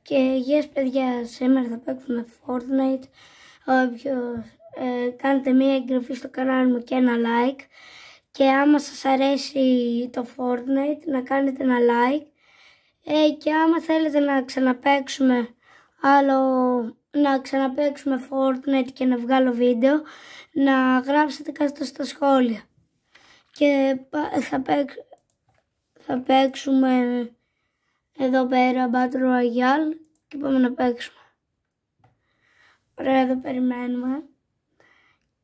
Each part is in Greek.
Και yes παιδιά, σήμερα θα παίξουμε Fortnite. Όποιος κάνετε μία εγγραφή στο κανάλι μου και ένα like. Και άμα σας αρέσει το Fortnite να κάνετε ένα like. Και άμα θέλετε να ξαναπαίξουμε Fortnite και να βγάλω βίντεο, να γράψετε κάτω στα σχόλια. Και θα παίξουμε εδώ πέρα Battle Royale και πάμε να παίξουμε. Ωραία, εδώ περιμένουμε.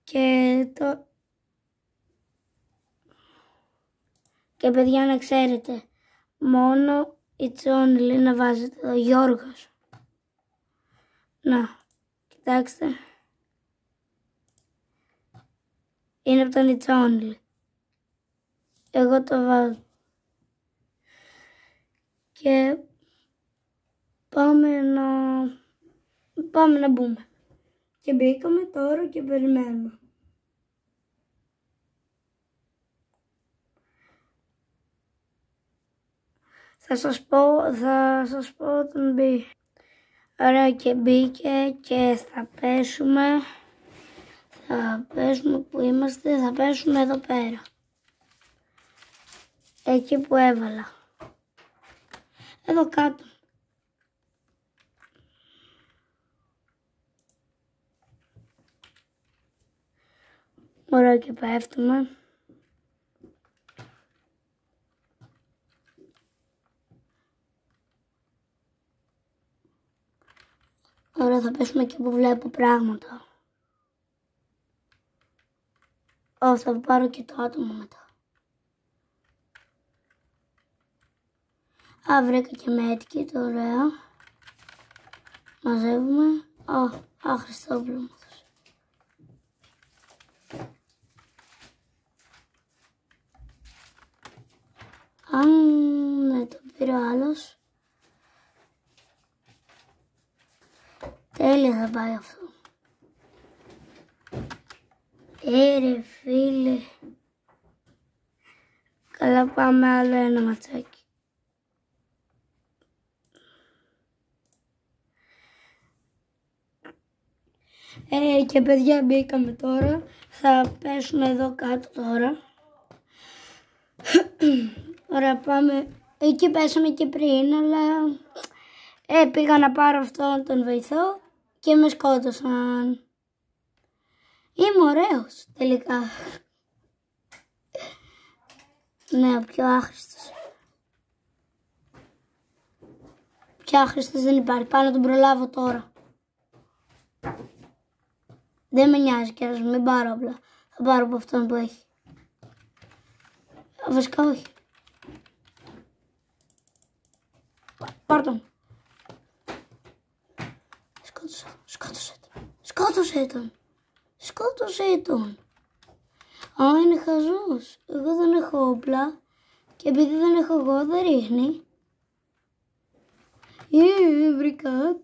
Και παιδιά, να ξέρετε, μόνο it's only να βάζετε εδώ Γιώργος. Να, κοιτάξτε. Είναι από τον it's only. Εγώ το βάζω. Και πάμε να μπούμε. Και μπήκαμε τώρα και περιμένουμε. Θα σας πω όταν μπει. Ωραία, και μπήκε και θα πέσουμε. Θα πέσουμε που είμαστε, θα πέσουμε εδώ πέρα. Εκεί που έβαλα. Εδώ κάτω. Ωραία, και πέφτουμε. Ωραία, θα πέσουμε εκεί που βλέπω πράγματα. Θα πάρω και το άτομο μετά. Βρήκα και medkit, ωραία. Μαζεύουμε. Χριστόπουλο μου έδωσε. Ναι, το πήρε ο άλλος. Τέλεια θα πάει αυτό. Ρε φίλε. Καλά, πάμε άλλο ένα ματσάκι. Και παιδιά, μπήκαμε τώρα. Θα πέσουμε εδώ κάτω τώρα. Ωραία, πάμε. Εκεί πέσαμε και πριν, αλλά πήγα να πάρω αυτόν τον βοηθό και με σκότωσαν. Είμαι ωραίος τελικά. Ναι, ο πιο άχρηστος. Πιο άχρηστος δεν υπάρχει. Πάω να τον προλάβω τώρα. Δεν με νοιάζει και ας μην πάρω απλά. Θα πάρω από αυτόν που έχει. Βασικά όχι. Πάρ' τον. Σκότωσε τον. Είναι χαζός. Εγώ δεν έχω όπλα. Και επειδή δεν έχω εγώ δεν ρίχνει. Βρήκα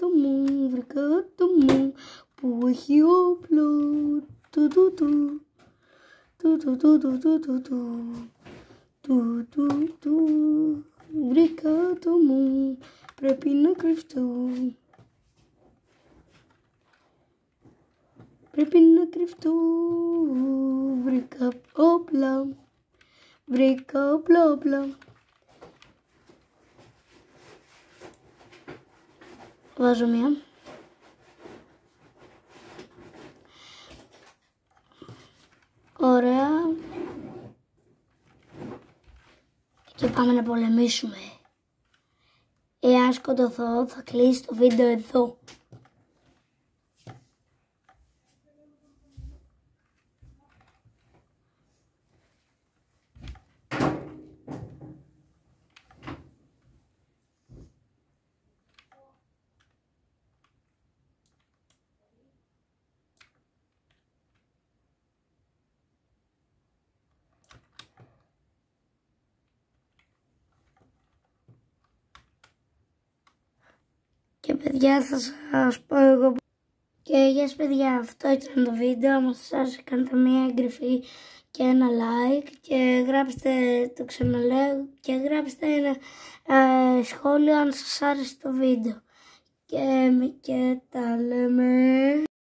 το μου που έχει όπλο. Βρήκα το μου, πρέπει να κρυφτώ. Βρήκα όπλα. Βάζω μία. Ωραία. Και πάμε να πολεμήσουμε. Εάν σκοτωθώ θα κλείσει το βίντεο εδώ. Και παιδιά, θα σας πω εγώ. Και yes παιδιά, αυτό ήταν το βίντεο. Αν σας άρεσε, κάντε μια εγγραφή και ένα like και γράψτε, το ξαναλέω, και γράψτε ένα σχόλιο αν σας άρεσε το βίντεο. και τα λέμε.